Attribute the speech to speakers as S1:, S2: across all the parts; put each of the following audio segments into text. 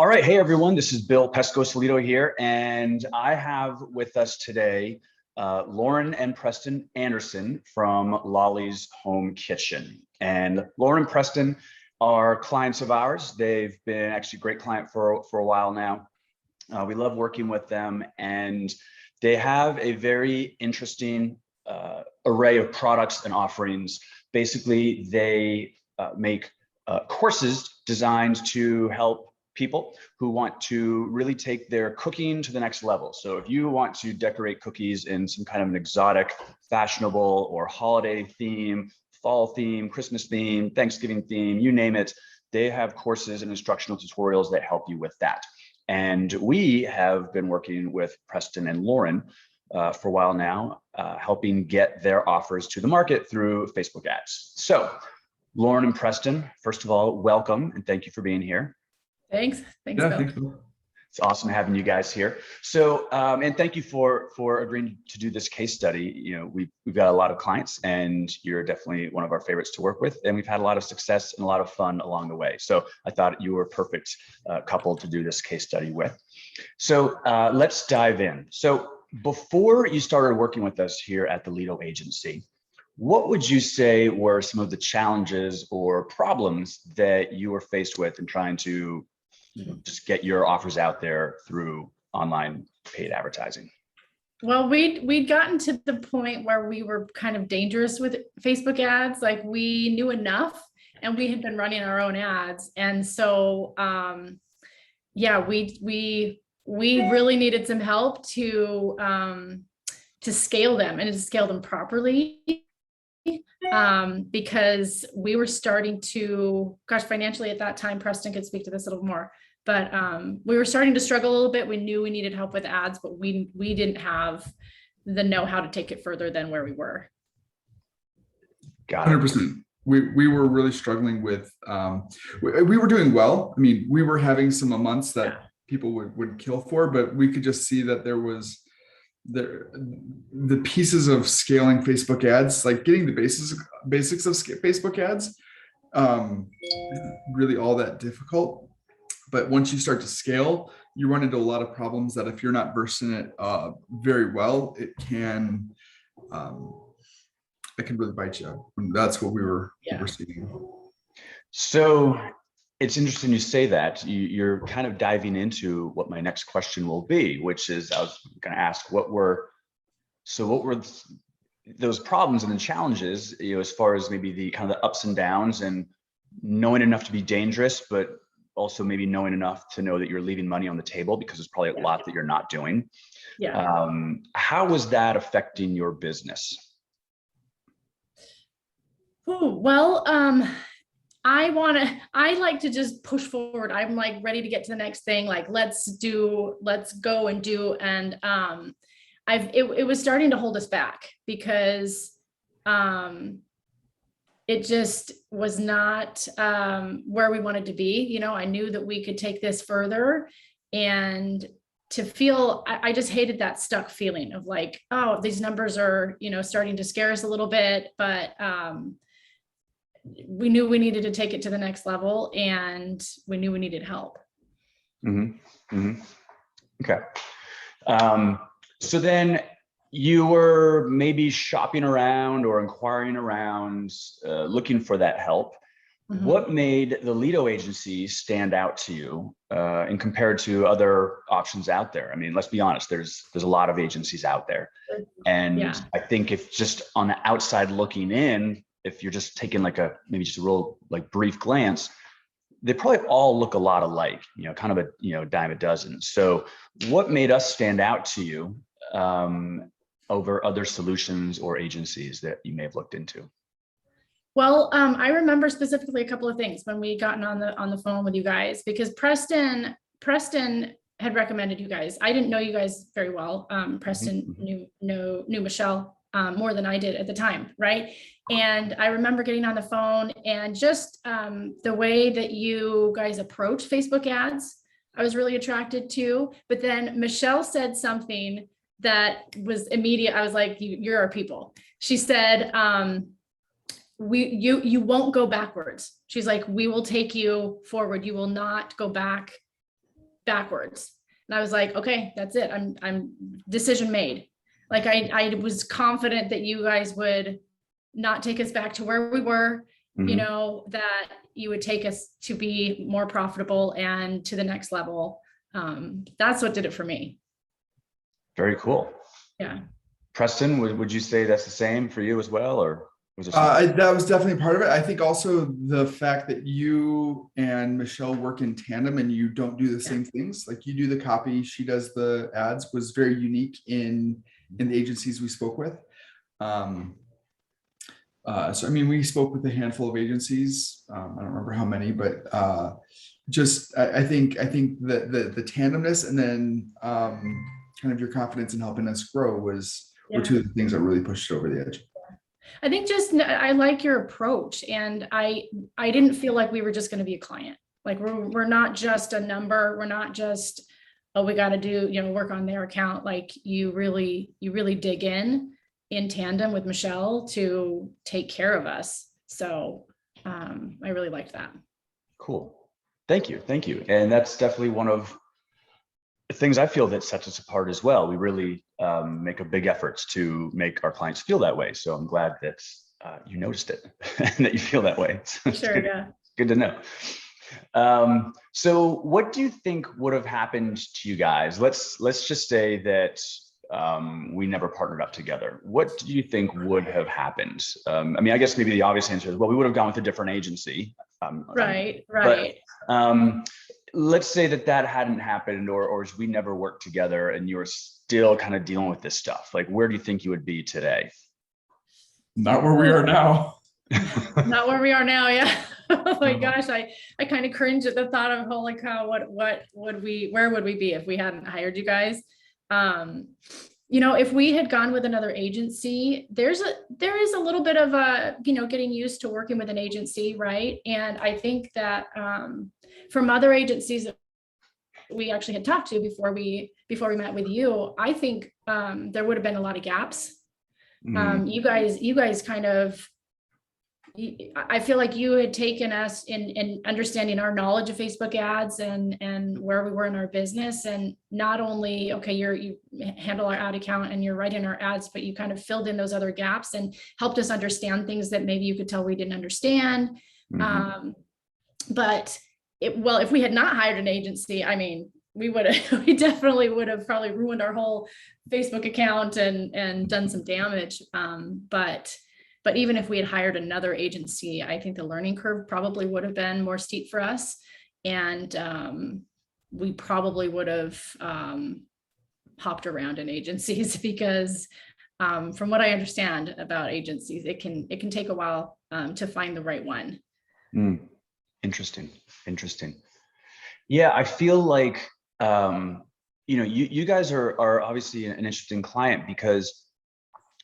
S1: All right. Hey, everyone. This is Bill Pesco-Solido here, and I have with us today Lauren and Preston Anderson from Lolly's Home Kitchen. And Lauren and Preston are clients of ours. They've been actually a great client for a while now. We love working with them, and they have a very interesting array of products and offerings. Basically, they make courses designed to help people who want to really take their cooking to the next level. So if you want to decorate cookies in some kind of an exotic, fashionable, or holiday theme, fall theme, Christmas theme, Thanksgiving theme, you name it, they have courses and instructional tutorials that help you with that. And we have been working with Preston and Lauren for a while now, helping get their offers to the market through Facebook ads. So Lauren and Preston, first of all, welcome and thank you for being here.
S2: Thanks. Thanks,
S3: Yeah,
S2: Bill.
S3: thanks, Bill.
S1: It's awesome having you guys here. So, and thank you for agreeing to do this case study. You know, we've got a lot of clients, and you're definitely one of our favorites to work with, and we've had a lot of success and a lot of fun along the way. So, I thought you were a perfect couple to do this case study with. So, let's dive in. So, before you started working with us here at the Lido Agency, what would you say were some of the challenges or problems that you were faced with in trying to just get your offers out there through online paid advertising?
S2: Well, we'd gotten to the point where we were kind of dangerous with Facebook ads. Like we knew enough and we had been running our own ads. And so, yeah, we really needed some help to scale them and to scale them properly. Because we were starting to, gosh, financially at that time, Preston could speak to this a little more, but we were starting to struggle a little bit. We knew we needed help with ads, but we didn't have the know-how to take it further than where we were.
S1: Got it.
S3: 100%. We were really struggling with, we were doing well. I mean, we were having some months that people would kill for, but we could just see that there was the pieces of scaling Facebook ads, like getting the basics of Facebook ads, really all that difficult. But once you start to scale, you run into a lot of problems that if you're not versed in it very well, it can really bite you. And that's what we were seeing.
S1: So it's interesting you say that. You're kind of diving into what my next question will be, which is I was going to ask what were those problems and the challenges, you know, as far as maybe the kind of the ups and downs and knowing enough to be dangerous, but also maybe knowing enough to know that you're leaving money on the table because there's probably a lot that you're not doing.
S2: Yeah.
S1: How was that affecting your business?
S2: Oh, well, I like to just push forward. I'm like ready to get to the next thing. Like, let's go and do. And it was starting to hold us back because it just was not where we wanted to be. You know, I knew that we could take this further, and to feel, I just hated that stuck feeling of like, oh, these numbers are, you know, starting to scare us a little bit, but we knew we needed to take it to the next level, and we knew we needed help.
S1: Mm-hmm. Mm-hmm. Okay. So then you were maybe shopping around or inquiring around, looking for that help. Mm-hmm. What made the Lido Agency stand out to you and compared to other options out there? I mean, let's be honest, there's a lot of agencies out there. And I think if just on the outside looking in, if you're just taking like maybe just a real like brief glance, they probably all look a lot alike, you know, kind of a, you know, dime a dozen. So what made us stand out to you over other solutions or agencies that you may have looked into?
S2: Well, I remember specifically a couple of things when we gotten on the phone with you guys, because Preston had recommended you guys. I didn't know you guys very well. Preston knew Michelle more than I did at the time, right? And I remember getting on the phone and just the way that you guys approach Facebook ads, I was really attracted to. But then Michelle said something that was immediate. I was like, you're our people. She said, you won't go backwards. She's like, we will take you forward. You will not go back backwards. And I was like, okay, that's it. I'm decision made. Like I was confident that you guys would not take us back to where we were, you know, that you would take us to be more profitable and to the next level. That's what did it for me.
S1: Very cool.
S2: Yeah.
S1: Preston, would you say that's the same for you as well, or was there something?
S3: That was definitely part of it. I think also the fact that you and Michelle work in tandem and you don't do the same things. Like you do the copy, she does the ads, was very unique in the agencies we spoke with. So I mean, we spoke with a handful of agencies. I don't remember how many, but just I think that the tandemness and then kind of your confidence in helping us grow were two of the things that really pushed it over the edge.
S2: I think I like your approach, and I didn't feel like we were just going to be a client. Like we're not just a number. We're not just, oh, we got to do, you know, work on their account. Like you really dig in tandem with Michelle to take care of us. So I really liked that.
S1: Cool. Thank you. And that's definitely one of the things I feel that sets us apart as well. We really make a big effort to make our clients feel that way. So I'm glad that you noticed it and that you feel that way. So
S2: sure, yeah.
S1: Good to know. So what do you think would have happened to you guys? Let's just say that we never partnered up together. What do you think would have happened? I mean, I guess maybe the obvious answer is, well, we would have gone with a different agency.
S2: Right.
S1: But let's say that hadn't happened, or we never worked together and you're still kind of dealing with this stuff. Like, where do you think you would be today?
S3: Not where we are now.
S2: Not where we are now. Yeah. Oh my gosh. I kind of cringe at the thought of, holy cow, where would we be if we hadn't hired you guys? You know, if we had gone with another agency, there is a little bit of a, you know, getting used to working with an agency, right? And I think that from other agencies that we actually had talked to before we met with you, I think there would have been a lot of gaps. You guys kind of, I feel like you had taken us in understanding our knowledge of Facebook ads and where we were in our business, and not only, okay, you handle our ad account and you're writing our ads, but you kind of filled in those other gaps and helped us understand things that maybe you could tell we didn't understand. But if we had not hired an agency, I mean, we definitely would have probably ruined our whole Facebook account and done some damage. But even if we had hired another agency, I think the learning curve probably would have been more steep for us. And we probably would have hopped around in agencies because from what I understand about agencies, it can take a while to find the right one.
S1: Interesting. Yeah, I feel like, you know, you guys are obviously an interesting client because,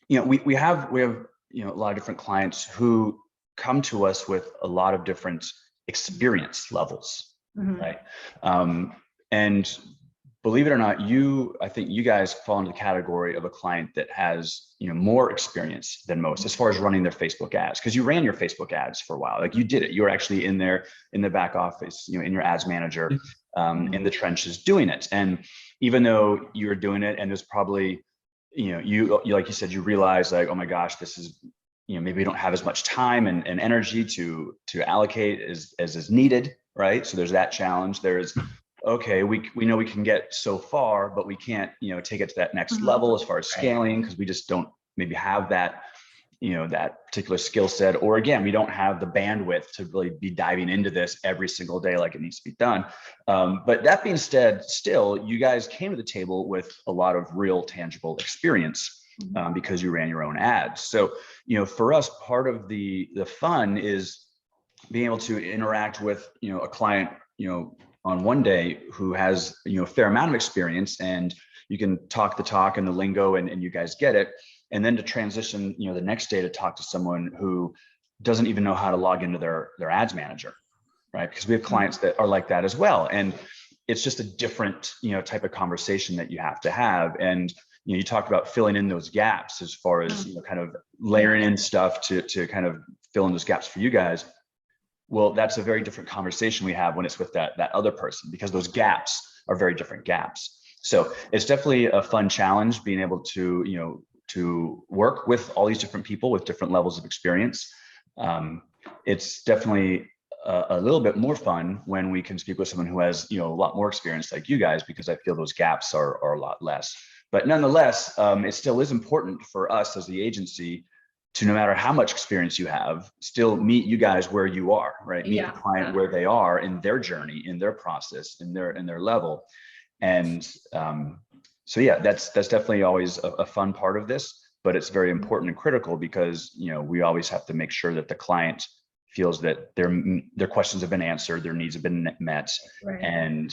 S1: you know, we have, you know, a lot of different clients who come to us with a lot of different experience levels, right? And believe it or not, I think you guys fall into the category of a client that has, you know, more experience than most as far as running their Facebook ads, because you ran your Facebook ads for a while. Like you did it. You were actually in there in the back office, you know, in your ads manager, in the trenches doing it. And even though you were doing it, and there's probably, you know, you like you said, you realize like, oh my gosh, this is, you know, maybe we don't have as much time and energy to allocate as is needed, right? So there's that challenge. There's, okay, we know we can get so far, but we can't, you know, take it to that next level as far as scaling, because we just don't maybe have that, you know, that particular skill set, or again, we don't have the bandwidth to really be diving into this every single day like it needs to be done. But that being said, still, you guys came to the table with a lot of real tangible experience because you ran your own ads. So, you know, for us, part of the fun is being able to interact with, you know, a client, you know, on one day who has, you know, a fair amount of experience, and you can talk the talk and the lingo and you guys get it. And then to transition, you know, the next day to talk to someone who doesn't even know how to log into their ads manager, right? Because we have clients that are like that as well. And it's just a different, you know, type of conversation that you have to have. And, you know, you talked about filling in those gaps as far as, you know, kind of layering in stuff to kind of fill in those gaps for you guys. Well, that's a very different conversation we have when it's with that other person, because those gaps are very different gaps. So it's definitely a fun challenge being able to, to work with all these different people with different levels of experience. It's definitely a little bit more fun when we can speak with someone who has, a lot more experience like you guys, because I feel those gaps are a lot less. But nonetheless, it still is important for us as the agency to, no matter how much experience you have, still meet you guys where you are, right? Meet the client where they are in their journey, in their process, in their level. And so yeah, that's definitely always a fun part of this, but it's very important and critical because, we always have to make sure that the client feels that their questions have been answered, their needs have been met.
S2: Right.
S1: And,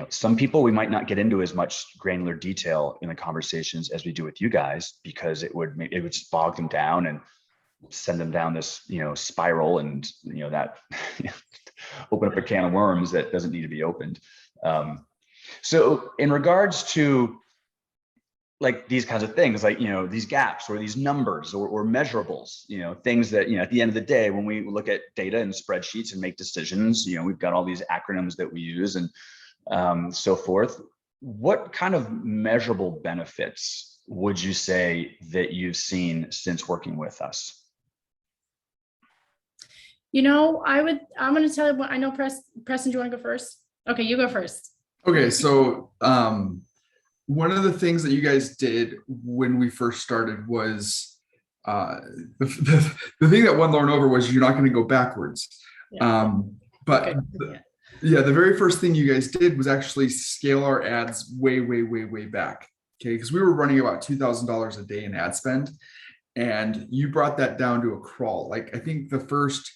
S1: some people we might not get into as much granular detail in the conversations as we do with you guys, because it would just bog them down and send them down this, spiral, and, that open up a can of worms that doesn't need to be opened. So in regards to like these kinds of things, like, these gaps or these numbers or measurables, things that, at the end of the day, when we look at data and spreadsheets and make decisions, we've got all these acronyms that we use and so forth. What kind of measurable benefits would you say that you've seen since working with us?
S2: I'm going to tell you what I know. Preston, do you want to go first? Okay, you go first.
S3: Okay, so one of the things that you guys did when we first started was the thing that won Lauren over was you're not going to go backwards. But the very first thing you guys did was actually scale our ads way back. Okay, because we were running about $2,000 a day in ad spend, and you brought that down to a crawl. Like, I think the first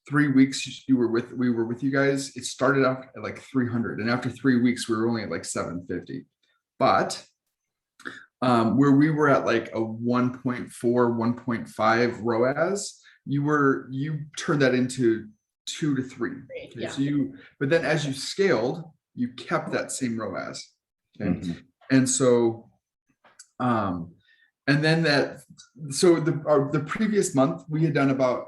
S3: 3 weeks we were with you guys, it started out at like 300, and after 3 weeks we were only at like 750. But where we were at like a 1.4, 1.5 ROAS, you turned that into 2 to 3. Okay?
S2: Yeah.
S3: So but then as you scaled, you kept that same ROAS. Okay.
S1: Mm-hmm.
S3: And so, and then the previous month we had done about,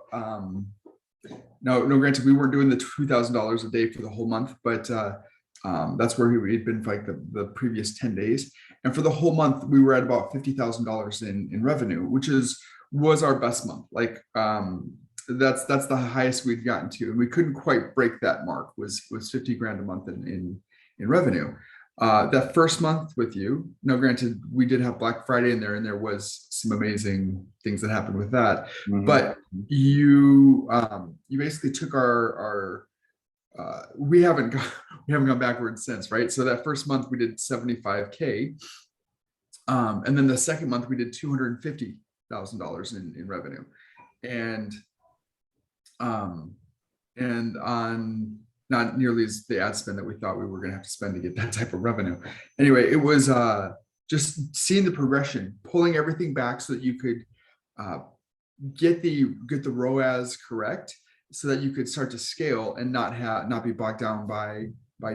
S3: no, granted, we weren't doing the $2,000 a day for the whole month, but that's where we'd been for like the previous 10 days. And for the whole month, we were at about $50,000 in revenue, which was our best month. Like, that's the highest we'd gotten to. And we couldn't quite break that mark, was 50 grand a month in revenue. That first month with you, now granted, we did have Black Friday in there, and there was some amazing things that happened with that. Mm-hmm. But you basically took our we haven't gone backwards since, right? So that first month we did 75K, and then the second month we did $250,000 in revenue, and on not nearly as the ad spend that we thought we were going to have to spend to get that type of revenue. Anyway, it was just seeing the progression, pulling everything back so that you could get the ROAS correct, so that you could start to scale and not be bogged down by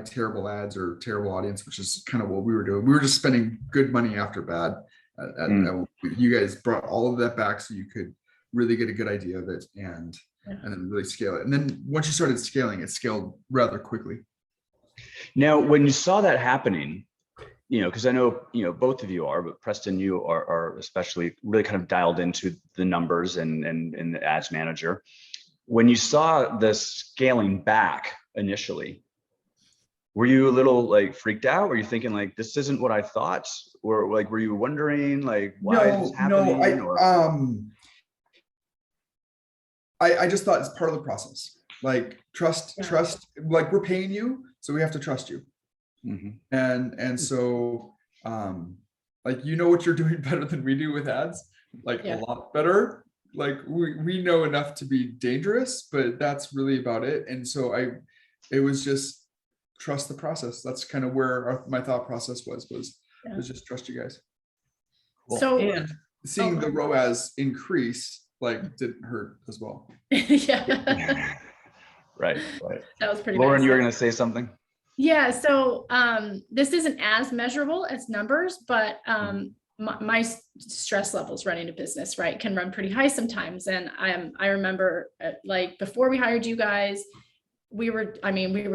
S3: terrible ads or terrible audience, which is kind of what we were doing. We were just spending good money after bad. You guys brought all of that back so you could really get a good idea of it and then really scale it. And then once you started scaling, it scaled rather quickly.
S1: Now, when you saw that happening, because I know, both of you are, but Preston, you are especially really kind of dialed into the numbers and the ads manager. When you saw the scaling back initially, were you a little like freaked out? Were you thinking like, this isn't what I thought? Or like, were you wondering like, why is this happening?
S3: No, I just thought it's part of the process. Like trust, like we're paying you, so we have to trust you. Mm-hmm. And so, like, what you're doing better than we do with ads, like a lot better. Like we know enough to be dangerous, but that's really about it. And so it was just trust the process. That's kind of where my thought process was just trust you guys.
S2: Cool. So
S3: and seeing the ROAS increase like didn't hurt as well.
S2: Yeah.
S1: Right.
S2: That was pretty
S1: Lauren,
S2: nice.
S1: you were going to say something?
S2: Yeah. So this isn't as measurable as numbers, but my stress levels running a business, right, can run pretty high sometimes. And I remember like before we hired you guys, we were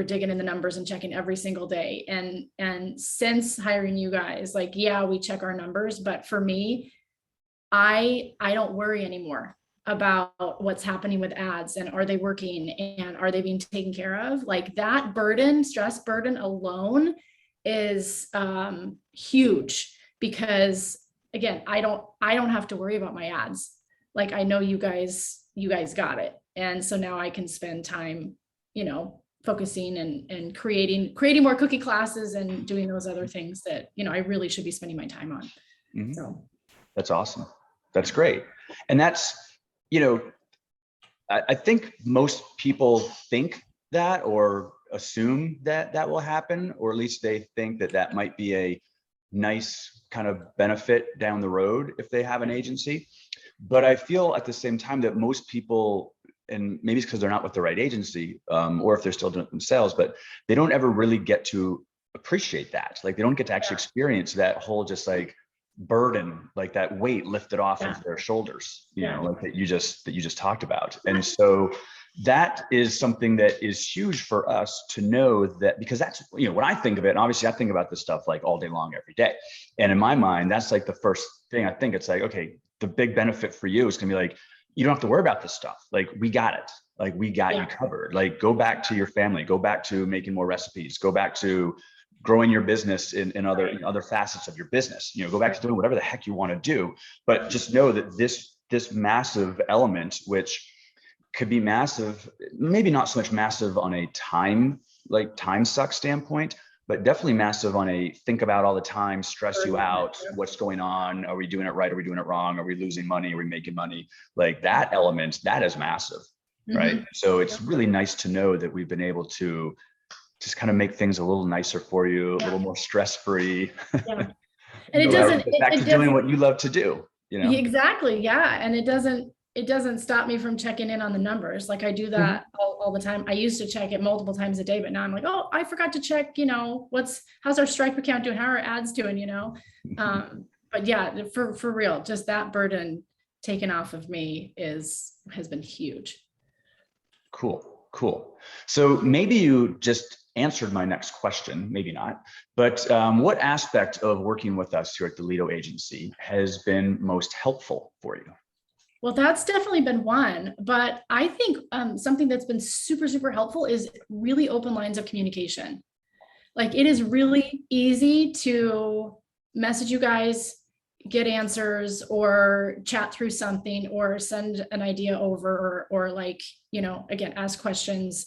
S2: digging in the numbers and checking every single day. And since hiring you guys, like, yeah, we check our numbers, but for me, I don't worry anymore about what's happening with ads and are they working and are they being taken care of? Like that stress burden alone is huge, because again, I don't have to worry about my ads. Like I know you guys got it. And so now I can spend time, focusing and creating more cookie classes and doing those other things that, I really should be spending my time on.
S1: Mm-hmm.
S2: So
S1: that's awesome. That's great. And that's, I think most people think that or assume that will happen, or at least they think that might be a nice kind of benefit down the road if they have an agency. But I feel at the same time that most people, and maybe it's because they're not with the right agency, or if they're still doing it themselves, but they don't ever really get to appreciate that. Like they don't get to actually experience that whole just like burden, like that weight lifted off of their shoulders, like that you just talked about. And so that is something that is huge for us to know, that because that's, when I think of it, and obviously I think about this stuff like all day long, every day. And in my mind, that's like the first thing I think. It's like, okay, the big benefit for you is gonna be like, you don't have to worry about this stuff. Like we got it. Like we got you covered. Like go back to your family, go back to making more recipes, go back to growing your business in other facets of your business, go back to doing whatever the heck you want to do. But just know that this massive element, which could be massive, maybe not so much massive on a time suck standpoint, but definitely massive on a think about all the time, stress you out, what's going on, are we doing it right, are we doing it wrong, are we losing money, are we making money? Like that element, that is massive, right? So it's really nice to know that we've been able to just kind of make things a little nicer for you, a little more stress-free.
S2: Yeah. And it doesn't,
S1: back to doing what you love to do,
S2: Exactly. Yeah. And it doesn't stop me from checking in on the numbers. Like I do that all the time. I used to check it multiple times a day, but now I'm like, oh, I forgot to check, how's our Stripe account doing? How are ads doing, but yeah, for real, just that burden taken off of me has been huge.
S1: Cool. So maybe you just answered my next question, maybe not, but what aspect of working with us here at the Lido Agency has been most helpful for you?
S2: Well, that's definitely been one, but I think something that's been super, super helpful is really open lines of communication. Like it is really easy to message you guys, get answers, or chat through something, or send an idea over, or like, again, ask questions.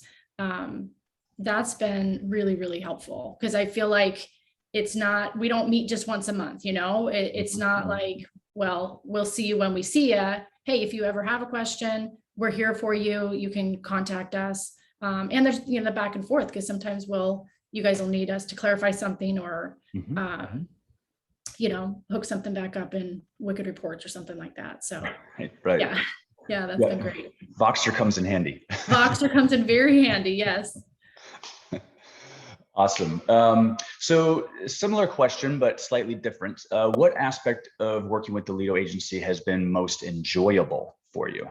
S2: That's been really, really helpful, because I feel like we don't meet just once a month, it's not like, well, we'll see you when we see you. Hey, if you ever have a question, we're here for you. You can contact us. And there's, the back and forth, because sometimes you guys will need us to clarify something, or, hook something back up in Wicked Reports or something like that. So
S1: right.
S2: Yeah, that's been great.
S1: Voxer comes in handy.
S2: Voxer comes in very handy. Yes.
S1: Awesome. So similar question, but slightly different. What aspect of working with the Lido Agency has been most enjoyable for you?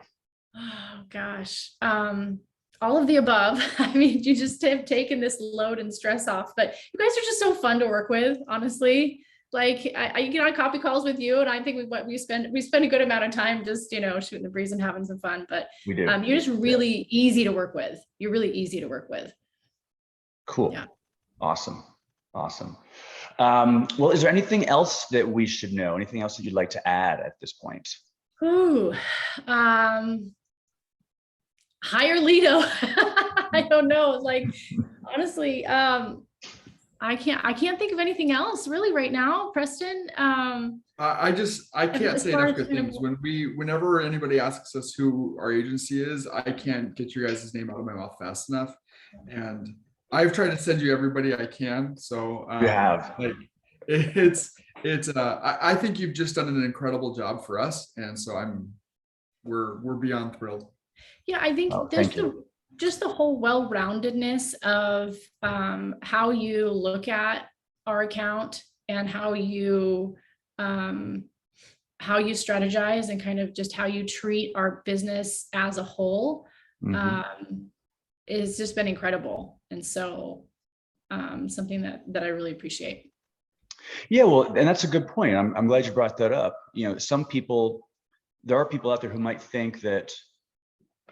S2: Oh gosh. All of the above. I mean, you just have taken this load and stress off, but you guys are just so fun to work with, honestly. Like I get on coffee calls with you, and I think we spend a good amount of time just, shooting the breeze and having some fun, but
S1: we do.
S2: You're just really easy to work with. You're really easy to work with.
S1: Cool. Yeah. Awesome. Well, is there anything else that we should know? Anything else that you'd like to add at this point?
S2: Ooh, hire Lido. I don't know. Like, honestly, I can't think of anything else really right now, Preston.
S3: I can't say enough good things. Whenever anybody asks us who our agency is, I can't get your guys' name out of my mouth fast enough. And I've tried to send you everybody I can. So
S1: you have.
S3: Like I think you've just done an incredible job for us. And so we're beyond thrilled.
S2: Yeah, I think there's just the whole well-roundedness of how you look at our account, and how you strategize, and kind of just how you treat our business as a whole. it's just been incredible. And so something that I really appreciate.
S1: Yeah, well, and that's a good point. I'm glad you brought that up. You know, there are people out there who might think that,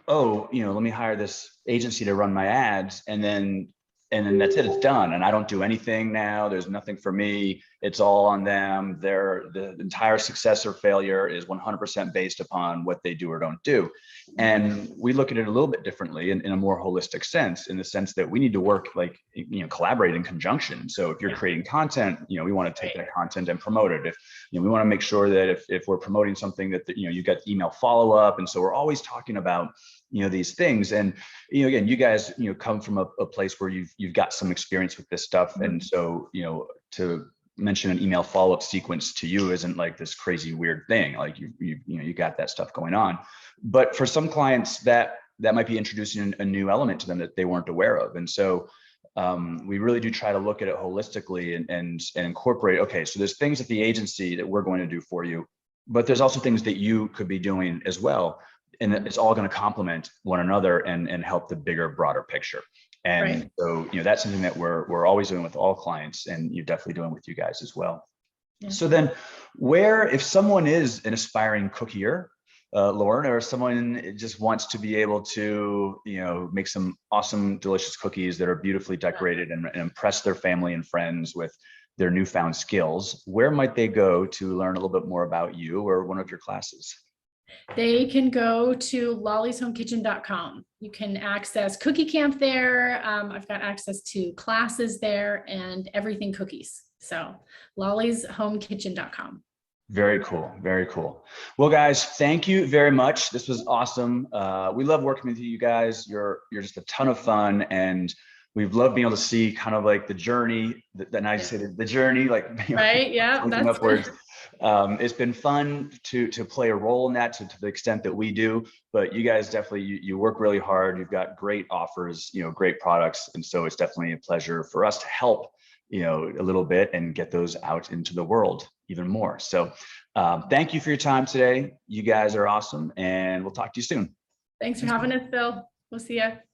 S1: oh, you know, let me hire this agency to run my ads, and then that's it, it's done. And I don't do anything now. There's nothing for me. It's all on them. The entire success or failure is 100% based upon what they do or don't do. And we look at it a little bit differently in a more holistic sense, in the sense that we need to work, like, you know, collaborate in conjunction. So if you're creating content, you know, we want to take that content and promote it. If, you know, we want to make sure that if we're promoting something that, you know, you got email follow-up. And so we're always talking about, you know, these things. And, you know, again, you guys, you know, come from a place where you've got some experience with this stuff. And so, you know, to mention an email follow-up sequence to you isn't like this crazy weird thing. Like you know, you got that stuff going on. But for some clients, that might be introducing a new element to them that they weren't aware of. And so we really do try to look at it holistically and incorporate, okay, so there's things at the agency that we're going to do for you, but there's also things that you could be doing as well. And it's all going to complement one another and help the bigger, broader picture. And so, you know, that's something that we're always doing with all clients, and you're definitely doing with you guys as well. Yeah. So then if someone is an aspiring cookier, Lauren, or someone just wants to be able to, you know, make some awesome, delicious cookies that are beautifully decorated and impress their family and friends with their newfound skills, where might they go to learn a little bit more about you or one of your classes?
S2: They can go to lollishomekitchen.com. You can access Cookie Camp there. I've got access to classes there and everything cookies. So lollishomekitchen.com.
S1: Very cool. Very cool. Well, guys, thank you very much. This was awesome. We love working with you guys. You're just a ton of fun, and we've loved being able to see kind of like the journey, I say the journey, like, you know,
S2: right. Yeah.
S1: That's upwards. It's been fun to play a role in that to the extent that we do, but you guys definitely, you work really hard. You've got great offers, you know, great products. And so it's definitely a pleasure for us to help, you know, a little bit and get those out into the world even more. So thank you for your time today. You guys are awesome, and we'll talk to you soon.
S2: Thanks for having us, Bill. We'll see you.